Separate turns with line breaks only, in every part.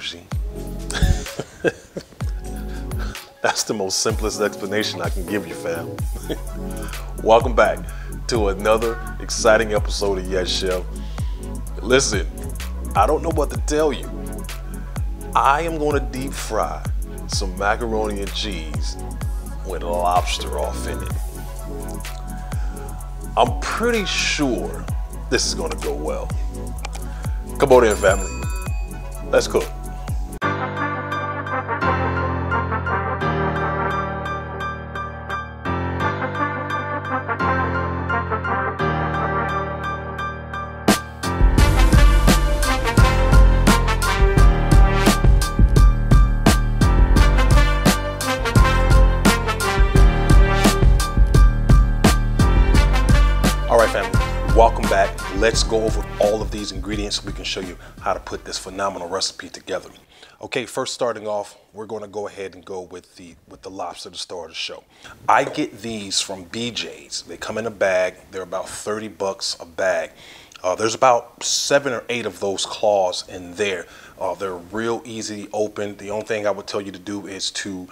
bougie. That's the most simplest explanation I can give you, fam. Welcome back to another exciting episode of Yes Chef. Listen, I don't know what to tell you. I am going to deep fry some macaroni and cheese with lobster off in it. I'm pretty sure this is going to go well. Come on in, family. Let's cook. All right, family, welcome back. Let's go over all of these ingredients so we can show you how to put this phenomenal recipe together. Okay, first starting off, we're going to go ahead and go with the lobster to start the show. I get these from BJ's. They come in a bag. They're about 30 bucks a bag. There's about 7 or 8 of those claws in there. They're real easy to open. The only thing I would tell you to do is to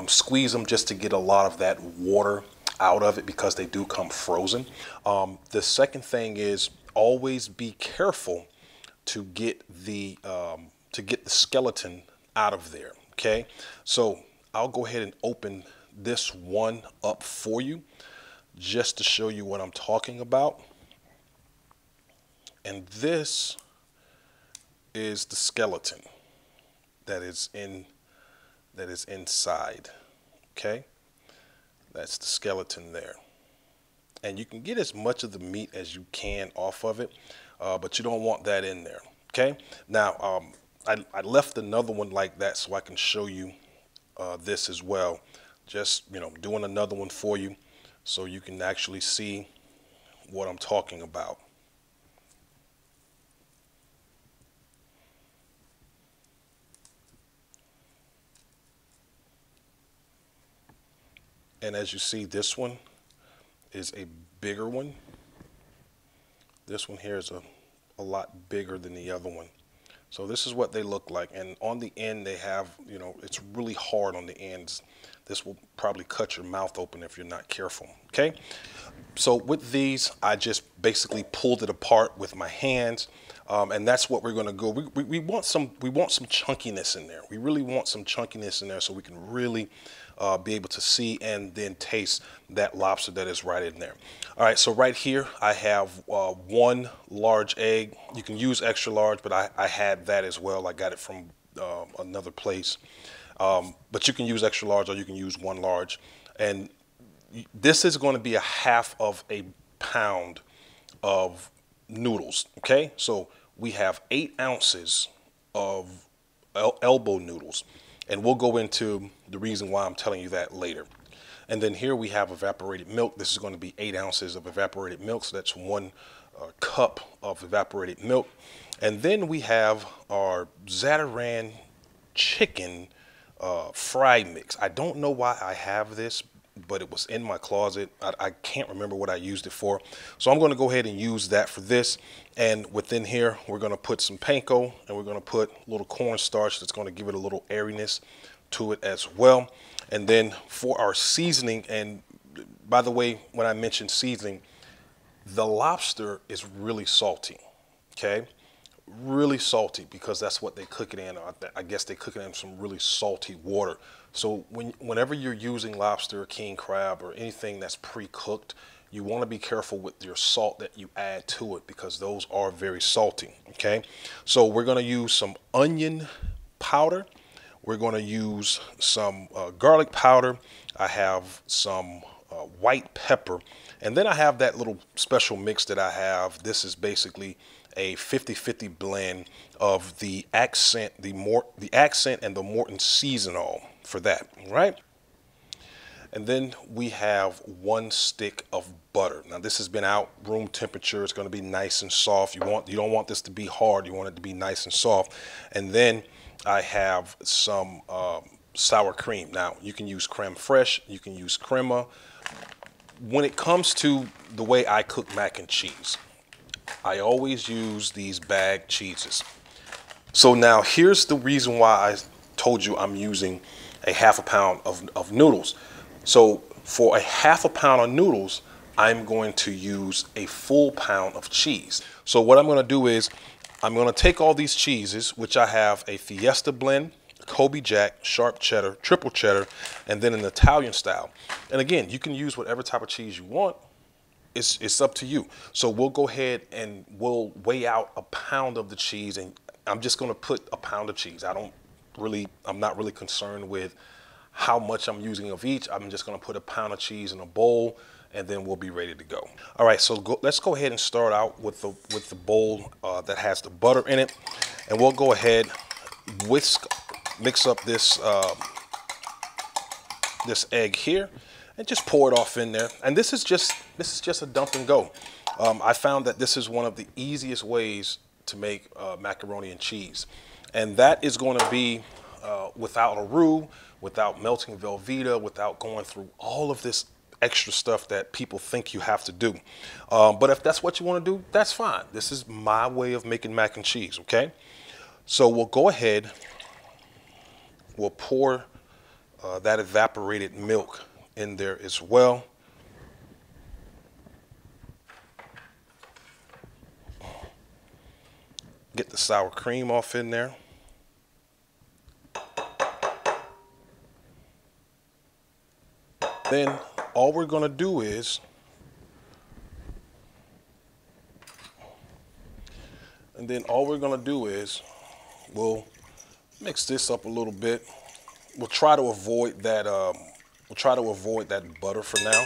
squeeze them just to get a lot of that water out of it, because they do come frozen. The second thing is always be careful to get the skeleton out of there. Okay, so I'll go ahead and open this one up for you just to show you what I'm talking about. And this is the skeleton that is inside. Okay, that's the skeleton there. And you can get as much of the meat as you can off of it, but you don't want that in there. Okay, now I left another one like that so I can show you this as well. Just, you know, doing another one for you so you can actually see what I'm talking about. And as you see, this one is a bigger one. This one here is a lot bigger than the other one. So this is what they look like. And on the end they have, you know, it's really hard on the ends. This will probably cut your mouth open if you're not careful. Okay, so with these, I just basically pulled it apart with my hands. And that's what we're going to go. We want some chunkiness in there. We really want some chunkiness in there so we can really be able to see and then taste that lobster that is right in there. All right, so right here I have 1 large egg. You can use extra large, but I had that as well. I got it from another place. But you can use extra large or you can use 1 large. And this is going to be a half of a pound of noodles. Okay, so we have 8 ounces of elbow noodles, and we'll go into the reason why I'm telling you that later. And then here we have evaporated milk. This is going to be 8 ounces of evaporated milk, so that's 1 cup of evaporated milk. And then we have our Zatarain chicken fry mix. I don't know why I have this, but it was in my closet. I can't remember what I used it for. So I'm going to go ahead and use that for this. And within here, we're going to put some panko, and we're going to put a little cornstarch that's going to give it a little airiness to it as well. And then for our seasoning, and by the way, when I mentioned seasoning, the lobster is really salty. Okay, really salty, because that's what they cook it in. I guess they cook it in some really salty water. So whenever you're using lobster or king crab or anything that's pre-cooked, you want to be careful with your salt that you add to it, because those are very salty. Okay, so we're going to use some onion powder. We're going to use some garlic powder. I have some white pepper, and then I have that little special mix that I have. This is basically a 50-50 blend of the accent, the accent and the Morton seasonal for that, right? And then we have 1 stick of butter. Now this has been out room temperature. It's going to be nice and soft. You don't want this to be hard. You want it to be nice and soft. And then I have some sour cream. Now you can use creme fraiche, you can use crema. When it comes to the way I cook mac and cheese, I always use these bag cheeses. So now here's the reason why I told you I'm using a half a pound of noodles. So for a half a pound of noodles, I'm going to use a full pound of cheese. So what I'm going to do is I'm going to take all these cheeses, which I have a Fiesta blend, Kobe Jack, sharp cheddar, triple cheddar, and then an Italian style. And again, you can use whatever type of cheese you want. It's up to you. So we'll go ahead and we'll weigh out a pound of the cheese, and I'm just going to put a pound of cheese. I'm not really concerned with how much I'm using of each. I'm just going to put a pound of cheese in a bowl, and then we'll be ready to go. All right, so let's go ahead and start out with the bowl that has the butter in it, and we'll go ahead mix up this this egg here, and just pour it off in there. And this is just a dump and go. I found that this is one of the easiest ways to make macaroni and cheese, and that is going to be without a roux, without melting Velveeta, without going through all of this extra stuff that people think you have to do. But if that's what you want to do, that's fine. This is my way of making mac and cheese, okay? So we'll go ahead, we'll pour that evaporated milk in there as well. Get the sour cream off in there. Then all we're going to do is we'll mix this up a little bit. We'll try to avoid that butter for now,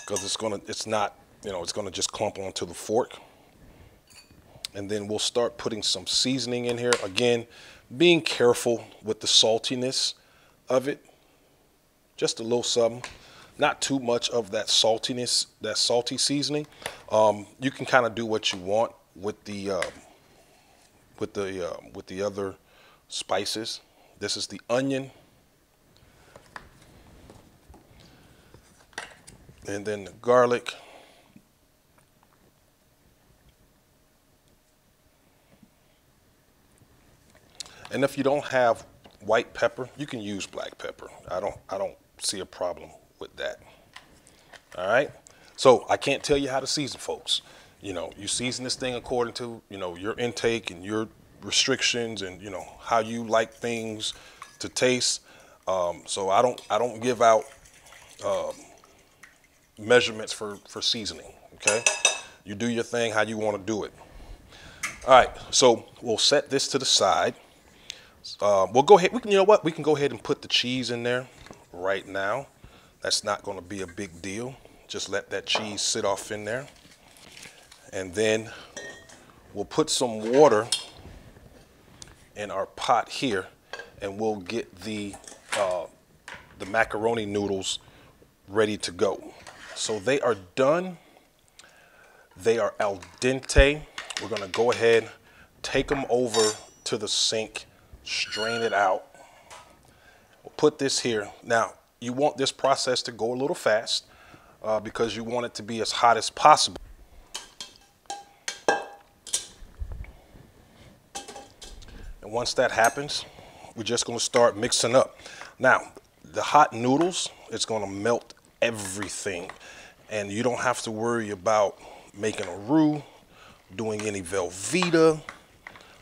because it's gonna just clump onto the fork. And then we'll start putting some seasoning in here. Again, being careful with the saltiness of it. Just a little something, not too much of that saltiness, that salty seasoning. You can kind of do what you want with the other spices. This is the onion, and then the garlic, and if you don't have white pepper, you can use black pepper. I don't see a problem with that. All right. So I can't tell you how to season, folks. You season this thing according to, your intake and your restrictions, and, how you like things to taste. So I don't give out measurements for seasoning. Okay. You do your thing how you want to do it. All right. So we'll set this to the side. We'll go ahead. We can go ahead and put the cheese in there right now. That's not going to be a big deal. Just let that cheese sit off in there. And then we'll put some water in our pot here, and we'll get the macaroni noodles ready to go. So they are done. They are al dente. We're going to go ahead, take them over to the sink, strain it out. We'll put this here. Now, you want this process to go a little fast because you want it to be as hot as possible. And once that happens, we're just going to start mixing up. Now, the hot noodles, it's going to melt everything, and you don't have to worry about making a roux, doing any Velveeta,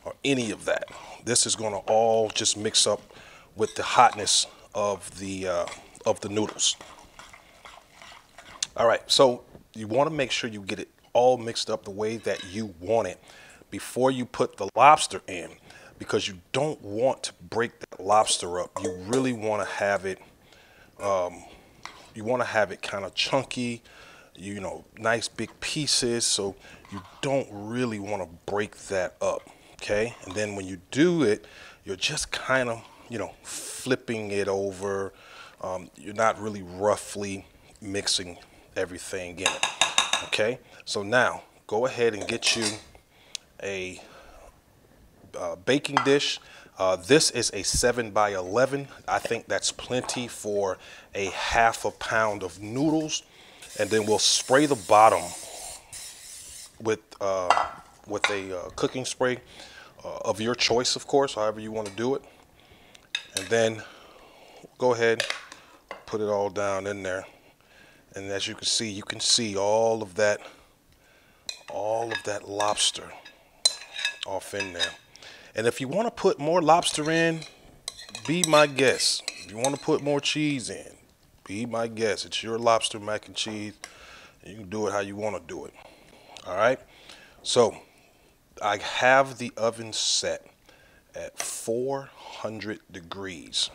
or any of that. This is going to all just mix up with the hotness of the noodles. All right, so you want to make sure you get it all mixed up the way that you want it before you put the lobster in, because you don't want to break that lobster up. You really want to have it kind of chunky, nice big pieces, so you don't really want to break that up. Okay, and then when you do it, you're just kind of, flipping it over. You're not really roughly mixing everything in it. Okay, so now go ahead and get you a baking dish. This is a 7 by 11. I think that's plenty for a half a pound of noodles. And then we'll spray the bottom with a cooking spray of your choice, of course, however you want to do it. And then go ahead, put it all down in there. And as you can see all of that lobster off in there. And if you want to put more lobster in, be my guest. If you want to put more cheese in, be my guest. It's your lobster mac and cheese. You can do it how you want to do it. All right. So I have the oven set at 400 degrees.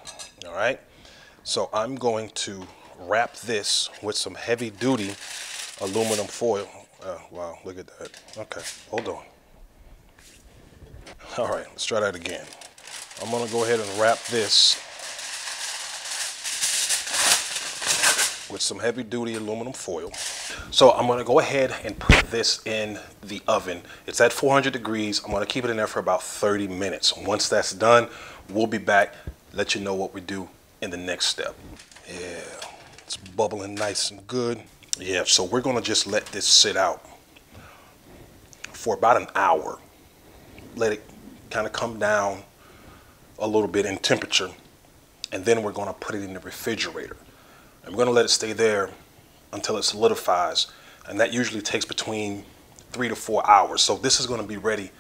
All right. So I'm going to wrap this with some heavy duty aluminum foil. Wow, look at that. Okay, hold on. All right, let's try that again. I'm gonna go ahead and wrap this with some heavy duty aluminum foil. So I'm gonna go ahead and put this in the oven. It's at 400 degrees. I'm gonna keep it in there for about 30 minutes. Once that's done, we'll be back, let you know what we do in the next step. Yeah, it's bubbling nice and good. Yeah, so we're gonna just let this sit out for about an hour. Let it kind of come down a little bit in temperature. And then we're gonna put it in the refrigerator. And we're gonna let it stay there until it solidifies. And that usually takes between 3 to 4 hours. So this is gonna be ready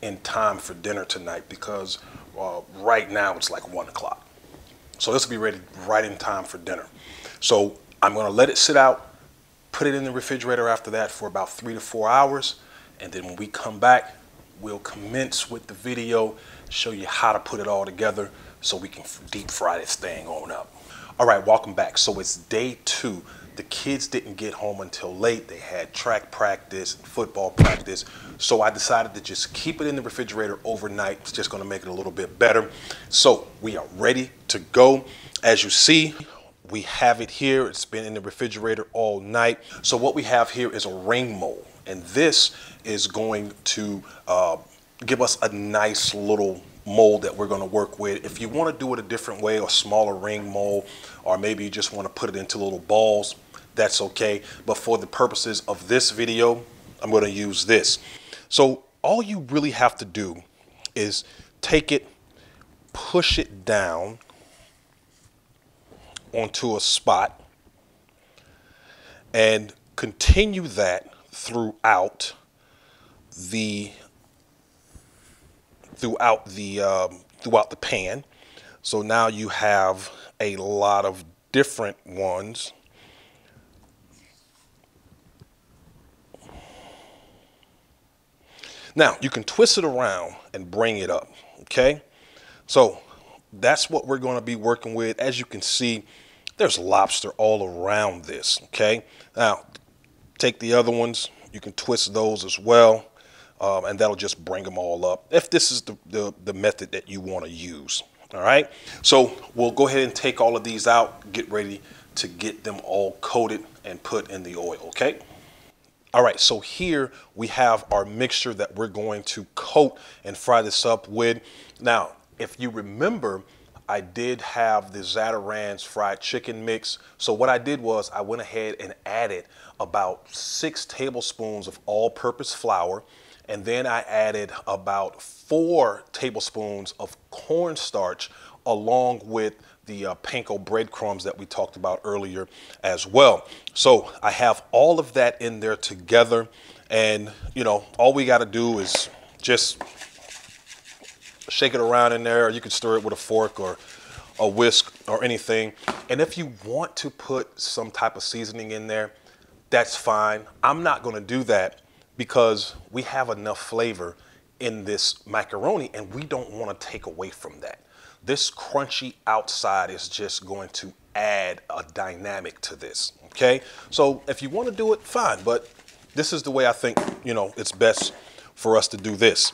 in time for dinner tonight because right now it's like 1 o'clock. So this will be ready right in time for dinner. So I'm gonna let it sit out, put it in the refrigerator after that for about 3 to 4 hours. And then when we come back, we'll commence with the video, show you how to put it all together so we can deep fry this thing on up. All right, welcome back. So it's day 2. The kids didn't get home until late. They had track practice and football practice. So I decided to just keep it in the refrigerator overnight. It's just gonna make it a little bit better. So we are ready to go. As you see, we have it here. It's been in the refrigerator all night. So what we have here is a ring mold. And this is going to give us a nice little mold that we're going to work with. If you want to do it a different way, a smaller ring mold, or maybe you just want to put it into little balls, that's okay. But for the purposes of this video, I'm going to use this. So all you really have to do is take it, push it down onto a spot, and continue that throughout the pan. So now you have a lot of different ones. Now you can twist it around and bring it up. Okay, so that's what we're going to be working with. As you can see, there's lobster all around this. Okay, now take the other ones, you can twist those as well, and that'll just bring them all up if this is the method that you want to use. All right, so we'll go ahead and take all of these out, get ready to get them all coated and put in the oil. Okay. All right, so here we have our mixture that we're going to coat and fry this up with. Now, if you remember, I did have the Zatarain's fried chicken mix. So what I did was I went ahead and added about 6 tablespoons of all-purpose flour. And then I added about 4 tablespoons of cornstarch along with the panko breadcrumbs that we talked about earlier as well. So I have all of that in there together. And, you know, all we got to do is just shake it around in there. You can stir it with a fork or a whisk or anything. And if you want to put some type of seasoning in there, that's fine. I'm not going to do that because we have enough flavor in this macaroni and we don't want to take away from that. This crunchy outside is just going to add a dynamic to this. Okay, so if you want to do it, fine, but this is the way I think, you know, it's best for us to do this.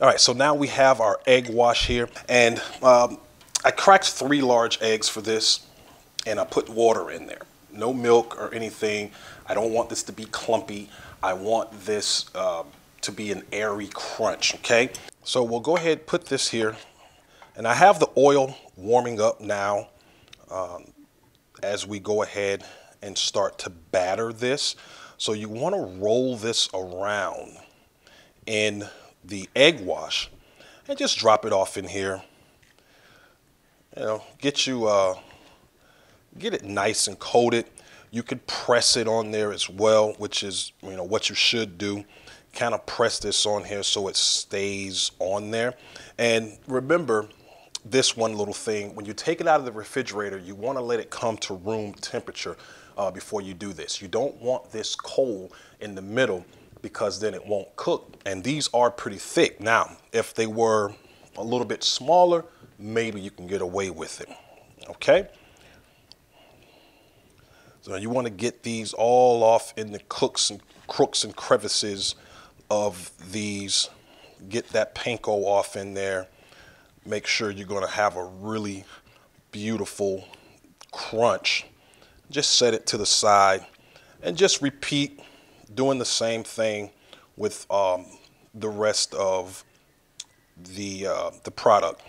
All right, so now we have our egg wash here, and I cracked 3 large eggs for this, and I put water in there. No milk or anything. I don't want this to be clumpy. I want this to be an airy crunch, okay? So we'll go ahead and put this here, and I have the oil warming up now as we go ahead and start to batter this. So you want to roll this around in the egg wash and just drop it off in here. You know, get it nice and coated. You could press it on there as well, which is, you know, what you should do. Kind of press this on here so it stays on there. And remember this one little thing, when you take it out of the refrigerator, you want to let it come to room temperature before you do this. You don't want this cold in the middle because then it won't cook. And these are pretty thick. Now, if they were a little bit smaller, maybe you can get away with it. Okay? So you want to get these all off in the crooks and crevices of these. Get that panko off in there. Make sure you're going to have a really beautiful crunch. Just set it to the side and just repeat doing the same thing with the rest of the product.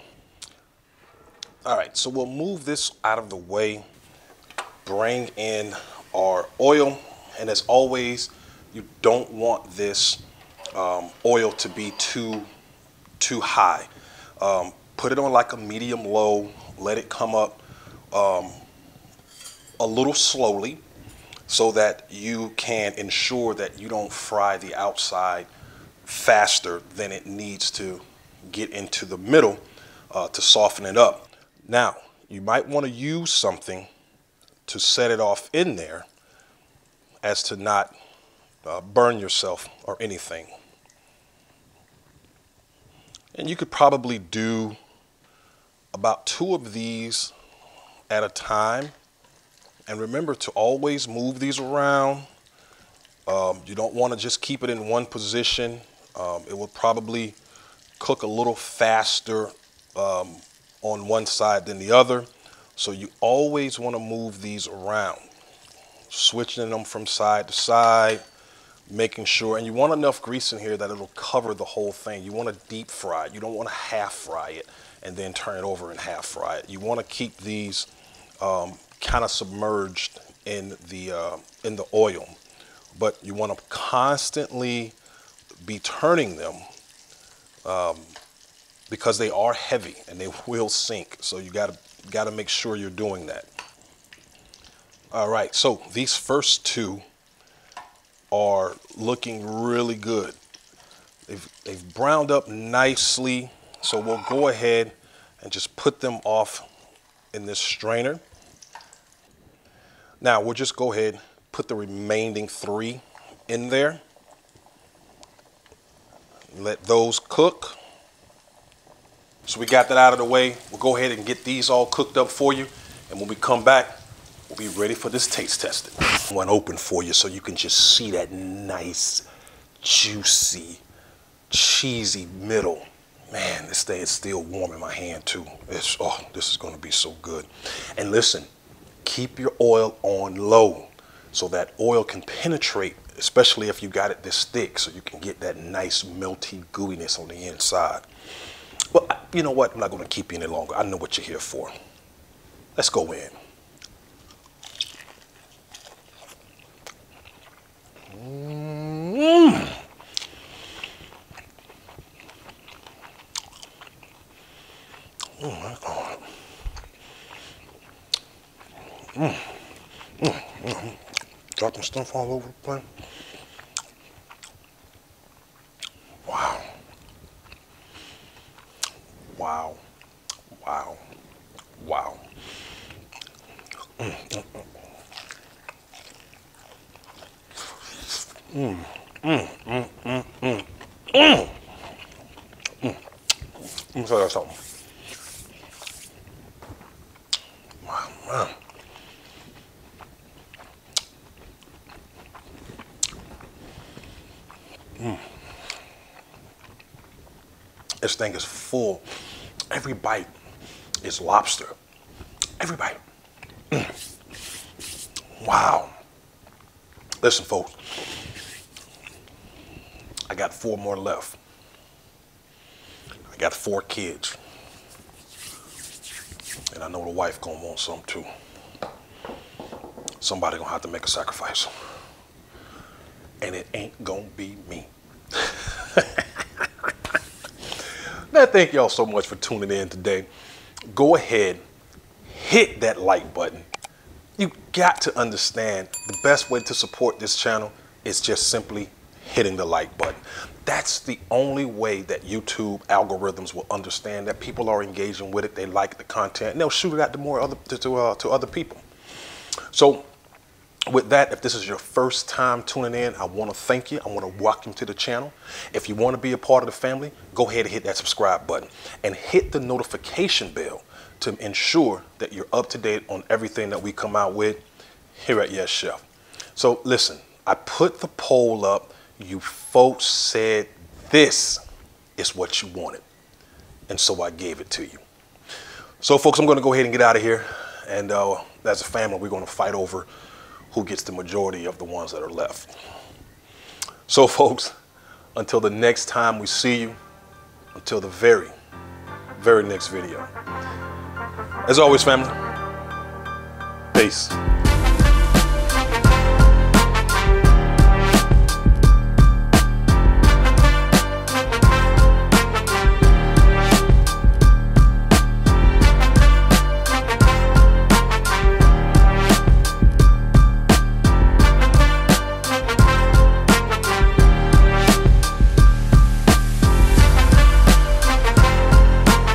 All right, so we'll move this out of the way. Bring in our oil, and as always, you don't want this oil to be too high. Put it on like a medium low, let it come up a little slowly so that you can ensure that you don't fry the outside faster than it needs to get into the middle to soften it up. Now, you might want to use something to set it off in there as to not burn yourself or anything. And you could probably do about 2 of these at a time. And remember to always move these around. You don't want to just keep it in one position. It will probably cook a little faster on one side than the other. So you always want to move these around, switching them from side to side, making sure, and you want enough grease in here that it'll cover the whole thing. You want to deep fry it. You don't want to half fry it and then turn it over and half fry it. You want to keep these kind of submerged in the oil, but you want to constantly be turning them because they are heavy and they will sink. So you got to make sure you're doing that. All right, so these first 2 are looking really good. They've browned up nicely, so we'll go ahead and just put them off in this strainer. Now we'll just go ahead, put the remaining 3 in there. Let those cook. So we got that out of the way. We'll go ahead and get these all cooked up for you. And when we come back, we'll be ready for this taste testing. One open for you so you can just see that nice, juicy, cheesy middle. Man, this thing is still warm in my hand too. Oh, this is gonna be so good. And listen, keep your oil on low so that oil can penetrate, especially if you got it this thick, so you can get that nice melty gooiness on the inside. Well, you know what? I'm not going to keep you any longer. I know what you're here for. Let's go in. Oh my God. Dropping stuff all over the place. Wow. Wow. Wow. Wow. Let me tell you something. Wow, man. This thing is full. Every bite is lobster. Every bite. Wow. Listen, folks. I got 4 more left. I got 4 kids. And I know the wife gonna want some too. Somebody gonna have to make a sacrifice. And it ain't gonna be me. Man, thank y'all so much for tuning in today. Go ahead, hit that like button. You got to understand the best way to support this channel is just simply hitting the like button. That's the only way that YouTube algorithms will understand that people are engaging with it, they like the content, and they'll shoot it out to other people. So with that, if this is your first time tuning in, I want to thank you. I want to welcome you to the channel. If you want to be a part of the family, go ahead and hit that subscribe button and hit the notification bell to ensure that you're up to date on everything that we come out with here at Yes Chef. So listen, I put the poll up. You folks said this is what you wanted, and so I gave it to you. So folks, I'm going to go ahead and get out of here, and as a family, we're going to fight over who gets the majority of the ones that are left. So folks, until the next time we see you, until the very next video. As always, family, peace.